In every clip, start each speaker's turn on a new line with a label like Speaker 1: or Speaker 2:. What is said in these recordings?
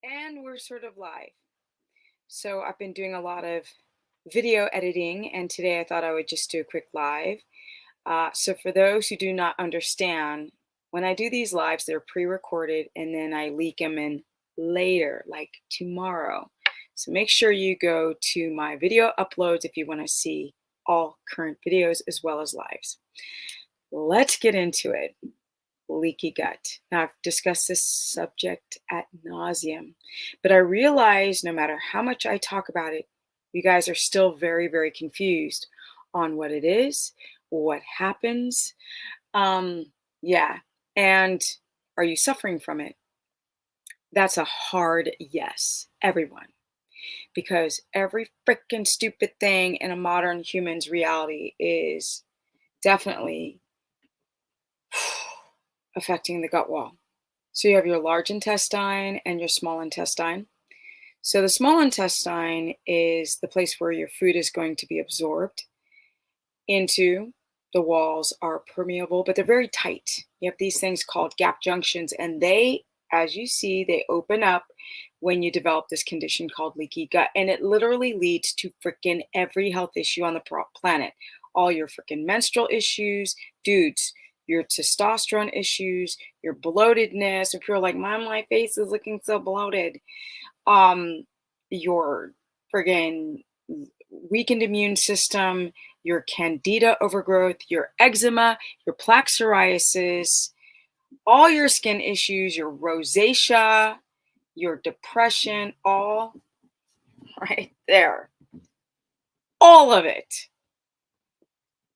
Speaker 1: And we're sort of live. So I've been doing a lot of video editing, and today I thought I would just do a quick live. So for those who do not understand, when I do these lives, they're pre-recorded and then I leak them in later, like tomorrow. So make sure you go to my video uploads if you want to see all current videos as well as lives. Let's get into it. Leaky gut. Now, I've discussed this subject at nauseum, but I realize no matter how much I talk about it, you guys are still very, very confused on what it is, what happens. Yeah. And are you suffering from it? That's a hard yes, everyone, because every freaking stupid thing in a modern human's reality is definitely affecting the gut wall. So you have your large intestine and your small intestine. So the small intestine is the place where your food is going to be absorbed into. The walls are permeable, but they're very tight. You have these things called gap junctions, and they, as you see, they open up when you develop this condition called leaky gut. And it literally leads to freaking every health issue on the planet. All your freaking menstrual issues, dudes, your testosterone issues, your bloatedness. If you're like, my face is looking so bloated, your friggin' weakened immune system, your candida overgrowth, your eczema, your plaque psoriasis, all your skin issues, your rosacea, your depression, all right there. All of it.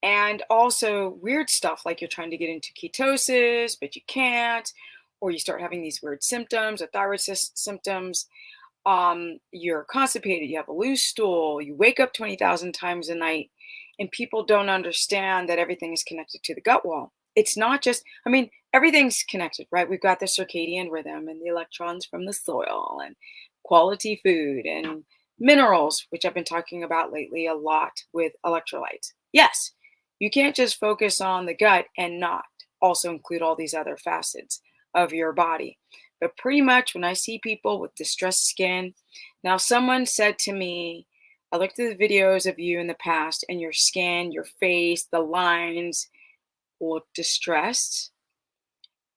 Speaker 1: And also weird stuff like you're trying to get into ketosis, but you can't, or you start having these weird symptoms or thyroid symptoms. You're constipated, you have a loose stool, you wake up 20,000 times a night, and people don't understand that everything is connected to the gut wall. It's not just, everything's connected, right? We've got the circadian rhythm and the electrons from the soil and quality food and minerals, which I've been talking about lately a lot with electrolytes. Yes, you can't just focus on the gut and not also include all these other facets of your body. But pretty much when I see people with distressed skin, now someone said to me, I looked at the videos of you in the past and your skin, your face, the lines look distressed.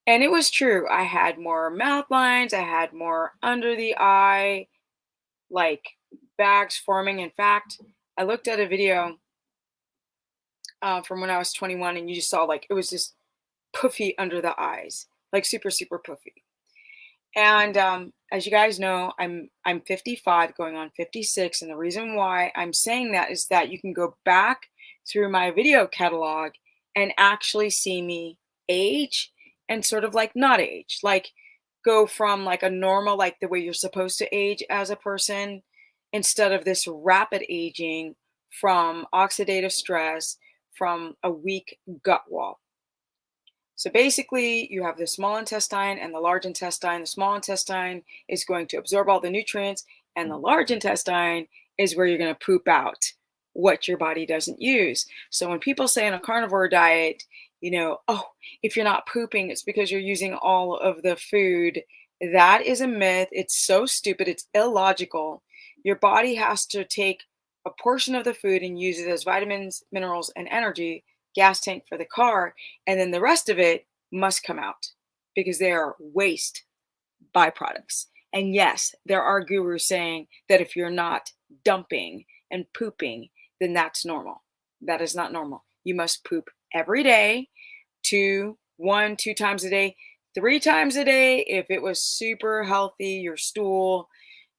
Speaker 1: And it was true. I had more mouth lines, I had more under the eye, like bags forming. In fact, I looked at a video from when I was 21 and you just saw like it was just puffy under the eyes, like super, super puffy. And as you guys know, I'm 55 going on 56. And the reason why I'm saying that is that you can go back through my video catalog and actually see me age and sort of like not age, like go from like a normal, like the way you're supposed to age as a person, instead of this rapid aging from oxidative stress, from a weak gut wall. So basically, you have the small intestine and the large intestine. The small intestine is going to absorb all the nutrients, and the large intestine is where you're going to poop out what your body doesn't use. So when people say on a carnivore diet, oh, if you're not pooping, it's because you're using all of the food. That is a myth. It's so stupid. It's illogical. Your body has to take a portion of the food and use it as vitamins, minerals, and energy, gas tank for the car, and then the rest of it must come out because they are waste byproducts. And yes, there are gurus saying that if you're not dumping and pooping, then that's normal. That is not normal. You must poop every day, two times a day, 3 times a day. If it was super healthy, your stool,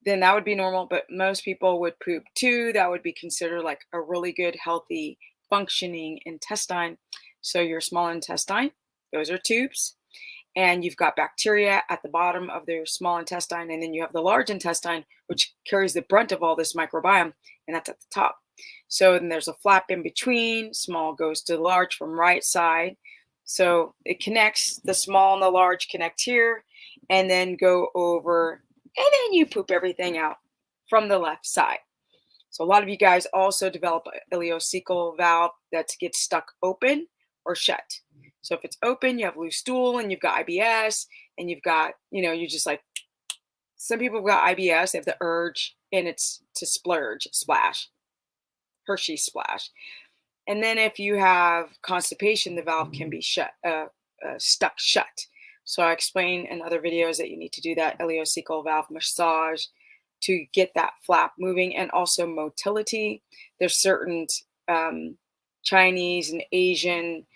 Speaker 1: then that would be normal. But most people would poop 2. That would be considered like a really good, healthy, functioning intestine. So your small intestine, those are tubes. And you've got bacteria at the bottom of their small intestine. And then you have the large intestine, which carries the brunt of all this microbiome, and that's at the top. So then there's a flap in between. Small goes to the large from right side. So it connects, the small and the large connect here and then go over, and then you poop everything out from the left side. So a lot of you guys also develop an ileocecal valve that gets stuck open or shut. So if it's open, you have loose stool and you've got IBS and you've got, you're just like Some people have got IBS, they have the urge, and it's to splurge, splash, Hershey splash. And then if you have constipation, the valve can be stuck shut. So I explain in other videos that you need to do that ileocecal valve massage to get that flap moving, and also motility. There's certain um, Chinese and Asian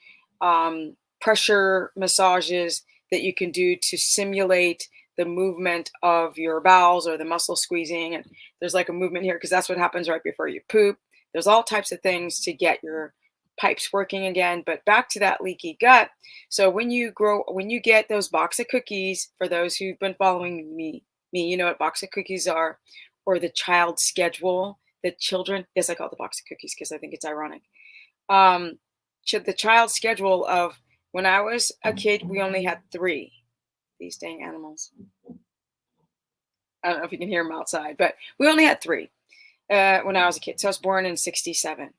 Speaker 1: pressure massages that you can do to simulate the movement of your bowels or the muscle squeezing. And there's like a movement here because that's what happens right before you poop. There's all types of things to get your pipes working again. But back to that leaky gut. So when you get those box of cookies, for those who've been following me, you know what box of cookies are, or the child schedule, the children. Yes, I call it the box of cookies because I think it's ironic. Um, the child schedule of when I was a kid, we only had three. These dang animals. I don't know if you can hear them outside, but we only had three when I was a kid. So I was born in '67.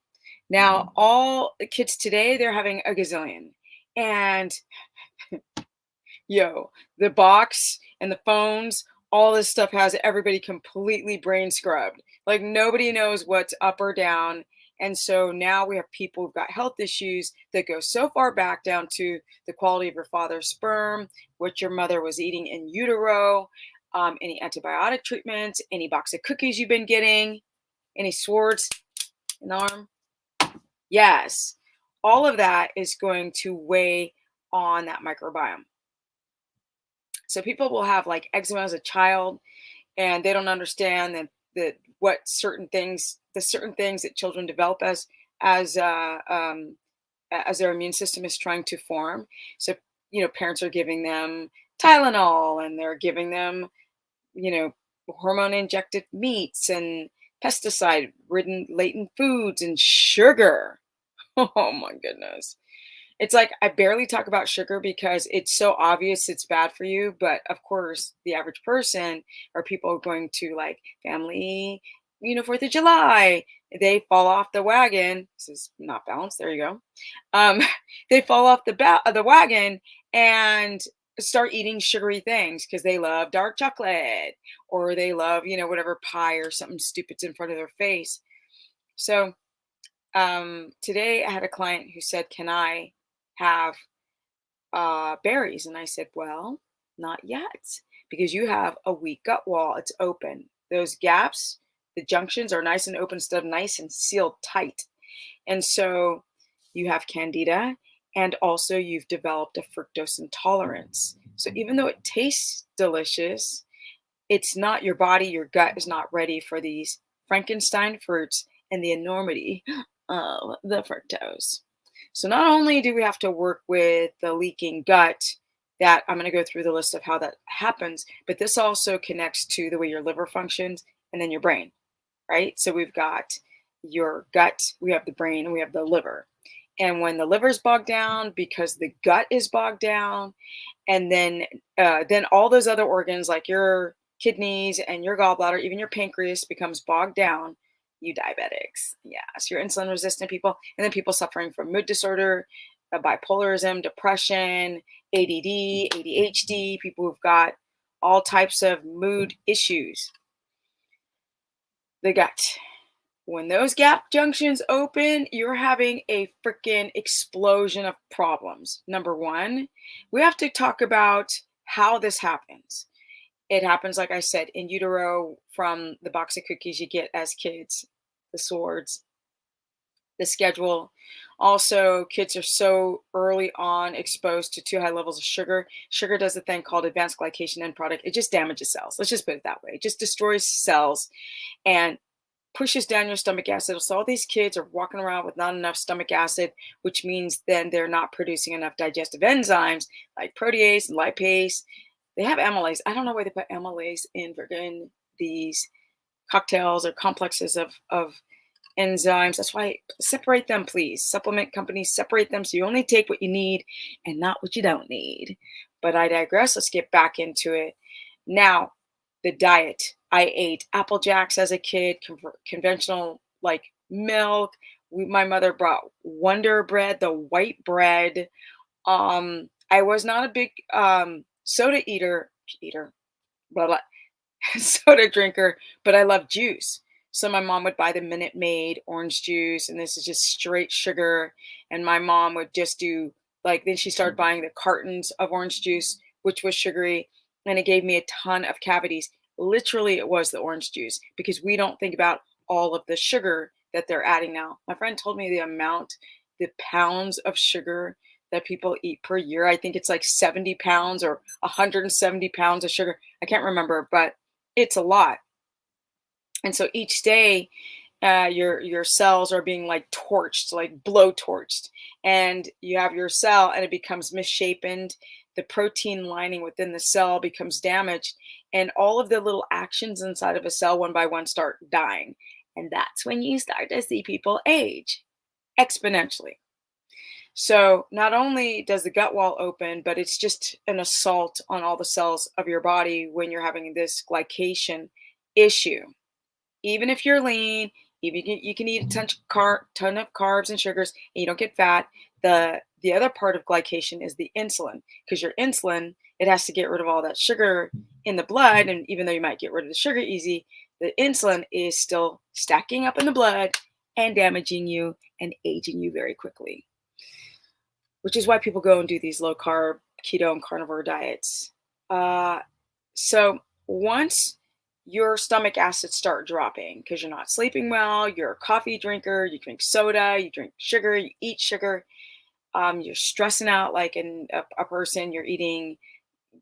Speaker 1: Now, all the kids today, they're having a gazillion. And yo, the box and the phones, all this stuff has everybody completely brain scrubbed. Like nobody knows what's up or down. And so now we have people who've got health issues that go so far back down to the quality of your father's sperm, what your mother was eating in utero, any antibiotic treatments, any box of cookies you've been getting, any swords in the arm. Yes, all of that is going to weigh on that microbiome. So people will have like eczema as a child, and they don't understand that what certain things that children develop as uh, um, as their immune system is trying to form. So parents are giving them Tylenol, and they're giving them you know hormone injected meats and pesticide ridden latent foods and sugar. Oh my goodness. It's like I barely talk about sugar because it's so obvious it's bad for you. But of course, the average person or people going to like family, 4th of July, they fall off the wagon. This is not balanced. There you go. Um, they fall off the wagon and start eating sugary things because they love dark chocolate, or they love, whatever pie or something stupid's in front of their face. So today I had a client who said, "Can I have berries?" And I said, "Well, not yet, because you have a weak gut wall. It's open. Those gaps, the junctions are nice and open instead of nice and sealed tight. And so you have candida, and also you've developed a fructose intolerance. So even though it tastes delicious, it's not your gut is not ready for these Frankenstein fruits and the enormity of the fructose. So not only do we have to work with the leaking gut, that I'm going to go through the list of how that happens, but this also connects to the way your liver functions and then your brain, right? So we've got your gut, we have the brain, and we have the liver. And when the liver's bogged down because the gut is bogged down, and then all those other organs like your kidneys and your gallbladder, even your pancreas becomes bogged down. You diabetics, yes, you're insulin resistant people, and then people suffering from mood disorder, bipolarism, depression, ADD, ADHD, people who've got all types of mood issues. The gut. When those gap junctions open, you're having a freaking explosion of problems. Number one, we have to talk about how this happens. It happens, like I said, in utero from the box of cookies you get as kids, the swords, the schedule. Also, kids are so early on exposed to too high levels of sugar. Sugar does a thing called advanced glycation end product. It just damages cells. Let's just put it that way. It just destroys cells and pushes down your stomach acid. So all these kids are walking around with not enough stomach acid, which means then they're not producing enough digestive enzymes like protease and lipase. They have amylase. I don't know why they put amylase in these cocktails or complexes of enzymes. That's why separate them, please. Supplement companies, separate them so you only take what you need and not what you don't need. But I digress. Let's get back into it. Now, the diet. I ate Apple Jacks as a kid, conventional like milk. My mother brought Wonder Bread, the white bread. I was not a big soda eater, blah, blah. soda drinker, but I love juice. So my mom would buy the Minute Maid orange juice, and this is just straight sugar. And my mom would just do like, then she started buying the cartons of orange juice, which was sugary, and it gave me a ton of cavities. Literally, it was the orange juice because we don't think about all of the sugar that they're adding now. My friend told me the amount, the pounds of sugar that people eat per year. I think it's like 70 pounds or 170 pounds of sugar. I can't remember, but it's a lot. And so each day, your cells are being like torched, like blow torched, and you have your cell, and it becomes misshapen. The protein lining within the cell becomes damaged, and all of the little actions inside of a cell, one by one, start dying. And that's when you start to see people age exponentially. So not only does the gut wall open, but it's just an assault on all the cells of your body when you're having this glycation issue. Even if you're lean, even you can eat a ton of carbs and sugars, and you don't get fat. The other part of glycation is the insulin, because your insulin, it has to get rid of all that sugar in the blood, and even though you might get rid of the sugar easy, the insulin is still stacking up in the blood and damaging you and aging you very quickly, which is why people go and do these low carb, keto, and carnivore diets. Uh, so once your stomach acids start dropping because you're not sleeping well, you're a coffee drinker, you drink soda, you drink sugar, you eat sugar, you're stressing out like a person, you're eating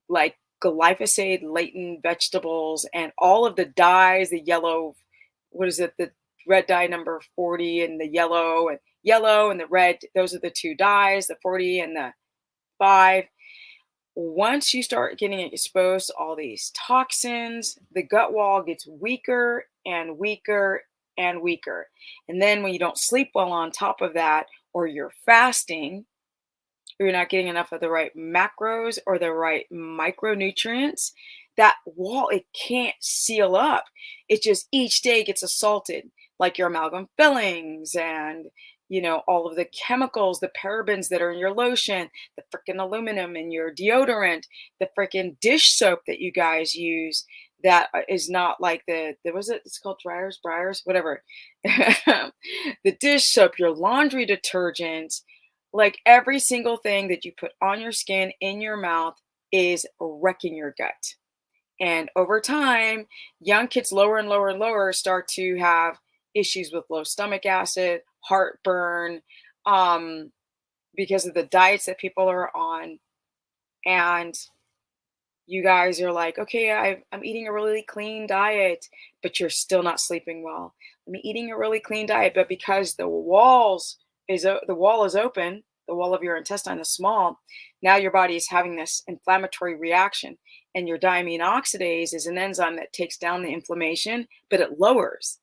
Speaker 1: like glyphosate latent vegetables and all of the dyes, the yellow, what is it, the red dye number 40 and the yellow and the red, those are the two dyes, the 40 and the 5. Once you start getting exposed to all these toxins, the gut wall gets weaker and weaker and weaker. And then when you don't sleep well on top of that, or you're fasting, or you're not getting enough of the right macros or the right micronutrients, that wall, it can't seal up. It just each day gets assaulted, like your amalgam fillings and all of the chemicals, the parabens that are in your lotion, the freaking aluminum in your deodorant, the freaking dish soap that you guys use that is not like the was it, it's called dryers, briars, whatever. The dish soap, your laundry detergent, like every single thing that you put on your skin, in your mouth, is wrecking your gut. And over time, young kids lower and lower and lower start to have issues with low stomach acid, heartburn, um, because of the diets that people are on. And you guys are like, okay, I'm eating a really clean diet, but you're still not sleeping well. I'm eating a really clean diet, but because the wall is open, the wall of your intestine is small. Now your body is having this inflammatory reaction, and your diamine oxidase is an enzyme that takes down the inflammation, but it lowers.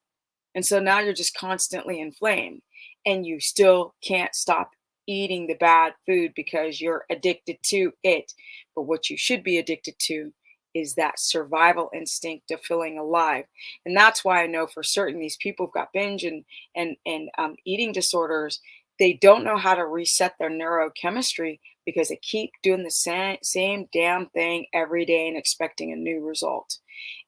Speaker 1: And so now you're just constantly inflamed, and you still can't stop eating the bad food because you're addicted to it. But what you should be addicted to is that survival instinct of feeling alive. And that's why I know for certain these people who've got binge and eating disorders, they don't know how to reset their neurochemistry because they keep doing the same damn thing every day and expecting a new result.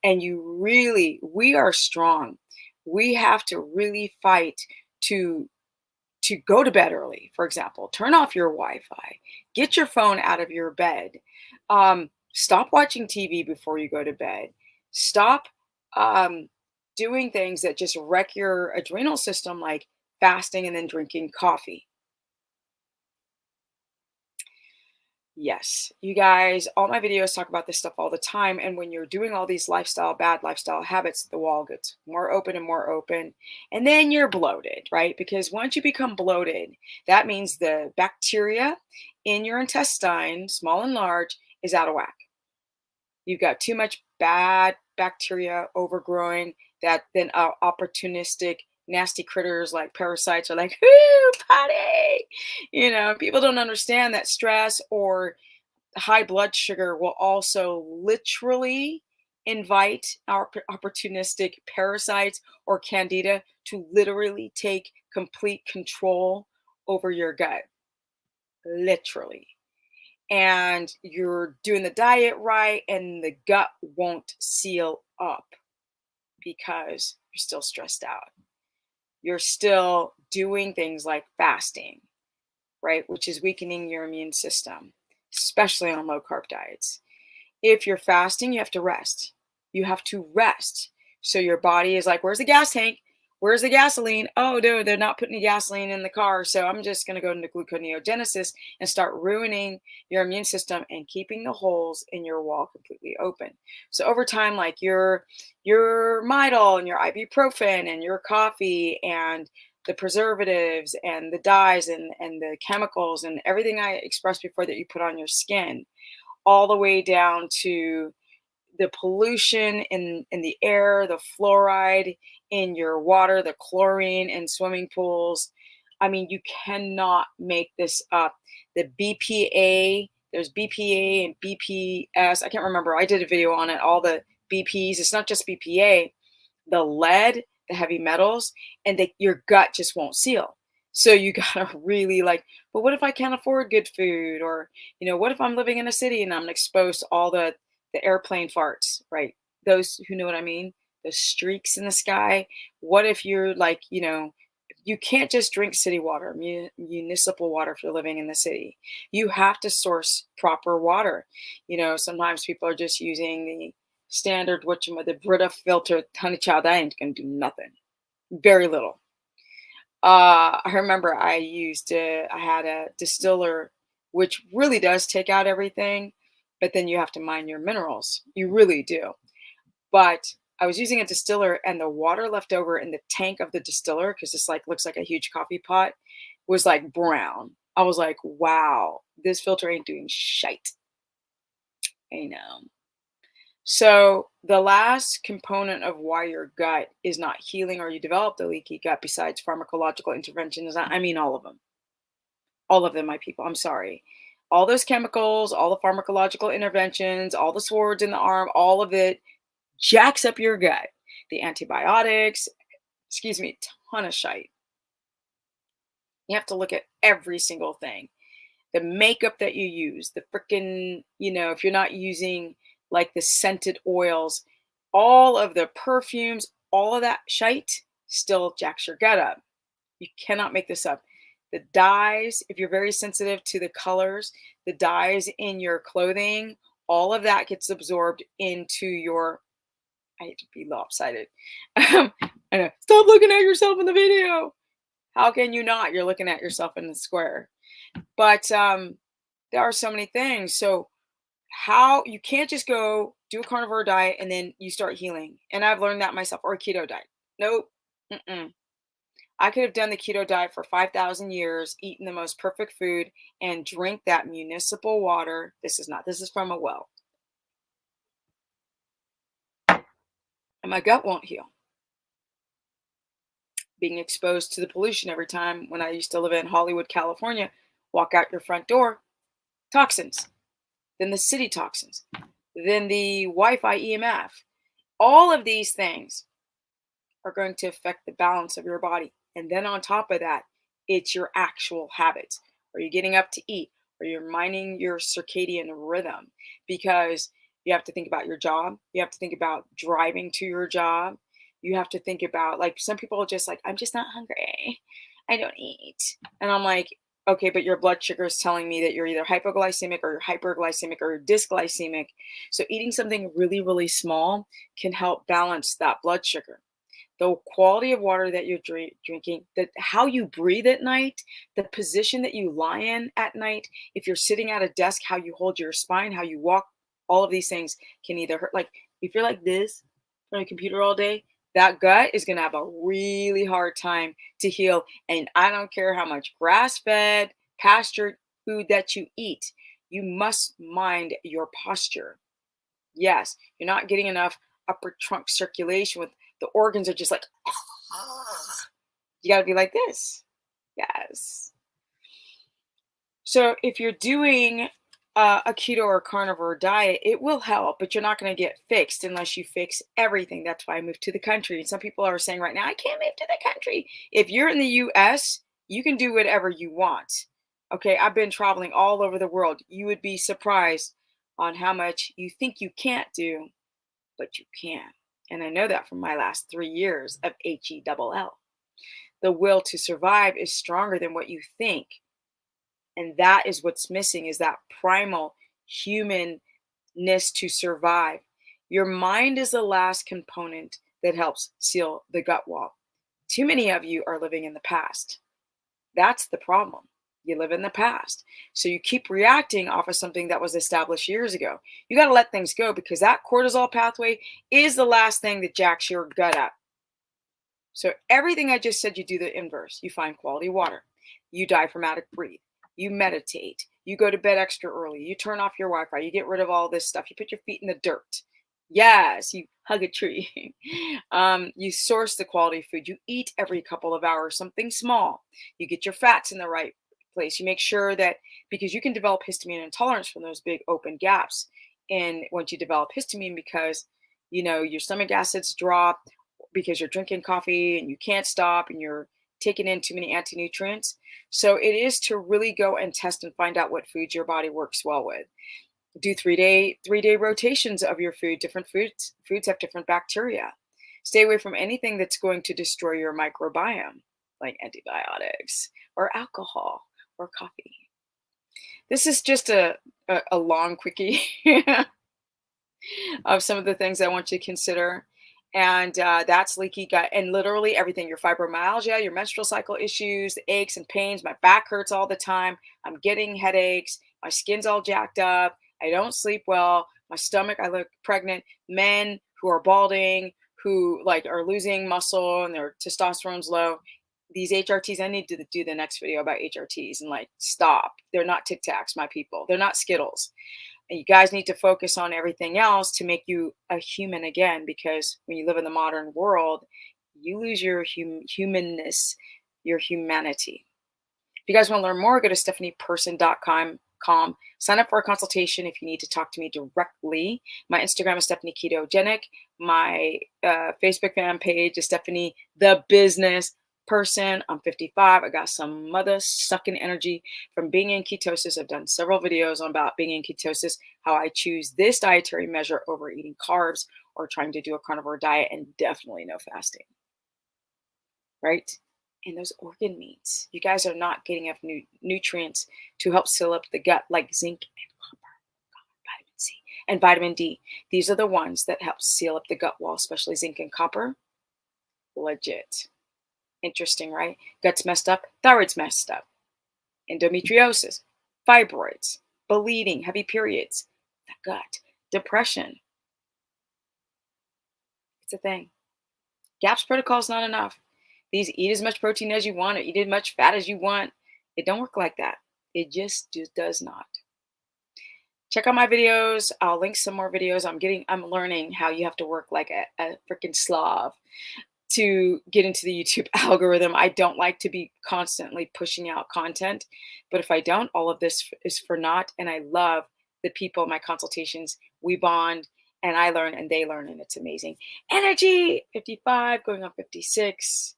Speaker 1: And we are strong. We have to really fight to go to bed early. For example, turn off your Wi-Fi, get your phone out of your bed, stop watching TV before you go to bed, stop um, doing things that just wreck your adrenal system, like fasting and then drinking coffee. Yes, you guys, all my videos talk about this stuff all the time. And when you're doing all these bad lifestyle habits, the wall gets more open and more open. And then you're bloated, right? Because once you become bloated, that means the bacteria in your intestine, small and large, is out of whack. You've got too much bad bacteria overgrowing that then opportunistic, nasty critters like parasites are like, whoo, potty. People don't understand that stress or high blood sugar will also literally invite our opportunistic parasites or candida to literally take complete control over your gut. Literally. And you're doing the diet right, and the gut won't seal up because you're still stressed out. You're still doing things like fasting, right? Which is weakening your immune system, especially on low carb diets. If you're fasting, you have to rest. You have to rest. So your body is like, where's the gas tank? Where's the gasoline? Oh, no, they're not putting the gasoline in the car. So I'm just going to go into gluconeogenesis and start ruining your immune system and keeping the holes in your wall completely open. So over time, like your Midol and your ibuprofen and your coffee and the preservatives and the dyes and the chemicals and everything I expressed before that you put on your skin, all the way down to the pollution in the air, the fluoride in your water, the chlorine in swimming pools. I mean, you cannot make this up. The BPA, there's BPA and BPS. I can't remember. I did a video on it, all the BPs. It's not just BPA, the lead, the heavy metals, and your gut just won't seal. So you gotta really like, but what if I can't afford good food? Or, what if I'm living in a city and I'm exposed to all the airplane farts, right? Those who know what I mean, the streaks in the sky. What if you're like, you can't just drink city water, municipal water if you're living in the city. You have to source proper water. Sometimes people are just using the standard, the Brita filter. Honey child, that ain't gonna do nothing. Very little. I remember I had a distiller, which really does take out everything, but then you have to mine your minerals. You really do. But I was using a distiller, and the water left over in the tank of the distiller, because this like looks like a huge coffee pot, was like brown. I was like, wow, this filter ain't doing shite. I know. So the last component of why your gut is not healing or you develop the leaky gut, besides pharmacological interventions, I mean all of them. All of them, my people. I'm sorry. All those chemicals, all the pharmacological interventions, all the swords in the arm, all of it jacks up your gut. The antibiotics, excuse me, ton of shite. You have to look at every single thing. The makeup that you use, the freaking, if you're not using like the scented oils, all of the perfumes, all of that shite still jacks your gut up. You cannot make this up. The dyes, if you're very sensitive to the colors, the dyes in your clothing, all of that gets absorbed into your, I hate to be lopsided. I know. Stop looking at yourself in the video. How can you not? You're looking at yourself in the square. But there are so many things. So how you can't just go do a carnivore diet and then you start healing. And I've learned that myself, or a keto diet. Nope. Mm-mm. I could have done the keto diet for 5,000 years, eaten the most perfect food, and drink that municipal water. This is from a well. And my gut won't heal. Being exposed to the pollution every time when I used to live in Hollywood, California, walk out your front door, toxins, then the city toxins, then the Wi-Fi EMF. All of these things are going to affect the balance of your body. And then on top of that, it's your actual habits. Are you getting up to eat? Are you minding your circadian rhythm? Because you have to think about your job. You have to think about driving to your job. You have to think about, like, some people are just like, I'm just not hungry. I don't eat. And I'm like, okay, but your blood sugar is telling me that you're either hypoglycemic or you're hyperglycemic or you're dysglycemic. So eating something really, really small can help balance that blood sugar. The quality of water that you're drinking, how you breathe at night, the position that you lie in at night, if you're sitting at a desk, how you hold your spine, how you walk, all of these things can either hurt. Like if you're like this on a computer all day, that gut is going to have a really hard time to heal. And I don't care how much grass-fed, pastured food that you eat, you must mind your posture. Yes, you're not getting enough upper trunk circulation with the organs are just like, you got to be like this. Yes. So if you're doing a keto or carnivore diet, it will help, but you're not going to get fixed unless you fix everything. That's why I moved to the country. And some people are saying right now, I can't move to the country. If you're in the US, you can do whatever you want. Okay, I've been traveling all over the world. You would be surprised on how much you think you can't do, but you can. And I know that from my last 3 years of HELL. The will to survive is stronger than what you think. And that is what's missing, is that primal humanness to survive. Your mind is the last component that helps seal the gut wall. Too many of you are living in the past. That's the problem. You live in the past. So you keep reacting off of something that was established years ago. You got to let things go, because that cortisol pathway is the last thing that jacks your gut up. So everything I just said, you do the inverse. You find quality water. You diaphragmatic breathe. You meditate. You go to bed extra early. You turn off your Wi-Fi. You get rid of all this stuff. You put your feet in the dirt. Yes, you hug a tree. You source the quality food. You eat every couple of hours something small. You get your fats in the right place. You make sure that, because you can develop histamine intolerance from those big open gaps. And once you develop histamine, because your stomach acids drop, because you're drinking coffee and you can't stop and you're taking in too many anti-nutrients. So it is to really go and test and find out what foods your body works well with. Do 3-day rotations of your food. Different foods have different bacteria. Stay away from anything that's going to destroy your microbiome, like antibiotics or alcohol or coffee. This is just a long quickie of some of the things I want you to consider. And that's leaky gut, and literally everything: your fibromyalgia, your menstrual cycle issues, the aches and pains. My back hurts all the time. I'm getting headaches. My skin's all jacked up. I don't sleep well. My stomach, I look pregnant. Men who are balding, who are losing muscle and their testosterone's low. These HRTs, I need to do the next video about HRTs and stop. They're not Tic Tacs, my people. They're not Skittles. And you guys need to focus on everything else to make you a human again, because when you live in the modern world, you lose your humanness, your humanity. If you guys want to learn more, go to stephanieperson.com. Sign up for a consultation if you need to talk to me directly. My Instagram is Stephanie Ketogenic. My Facebook fan page is Stephanie the Business Person. I'm 55. I got some mother sucking energy from being in ketosis. I've done several videos on about being in ketosis, how I choose this dietary measure over eating carbs or trying to do a carnivore diet, and definitely no fasting. Right? And those organ meats, you guys are not getting enough nutrients to help seal up the gut, like zinc and copper, vitamin C, and vitamin D. These are the ones that help seal up the gut wall, especially zinc and copper. Legit. Interesting, right? Gut's messed up, thyroid's messed up, endometriosis, fibroids, bleeding, heavy periods, the gut, depression. It's a thing. GAPS protocol is not enough. These eat as much protein as you want, or eat as much fat as you want. It don't work like that. It just does not. Check out my videos. I'll link some more videos. I'm learning how you have to work like a freaking Slav to get into the YouTube algorithm. I don't like to be constantly pushing out content, but if I don't, all of this is for naught. And I love the people in my consultations. We bond, and I learn and they learn, and it's amazing. Energy, 55, going on 56.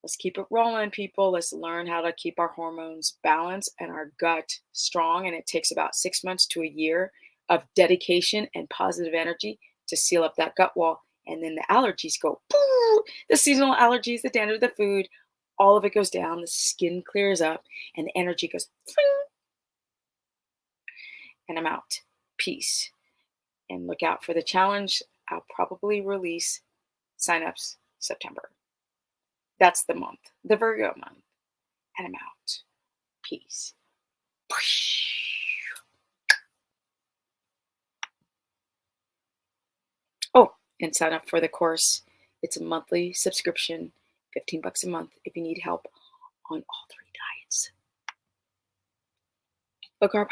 Speaker 1: Let's keep it rolling, people. Let's learn how to keep our hormones balanced and our gut strong. And it takes about 6 months to a year of dedication and positive energy to seal up that gut wall. And then the allergies go, poof, the seasonal allergies, the dander of the food, all of it goes down. The skin clears up and the energy goes, ping, and I'm out. Peace. And look out for the challenge. I'll probably release signups September. That's the month, the Virgo month. And I'm out. Peace. Oh, and sign up for the course. It's a monthly subscription, $15 a month if you need help on all 3 diets. Low carb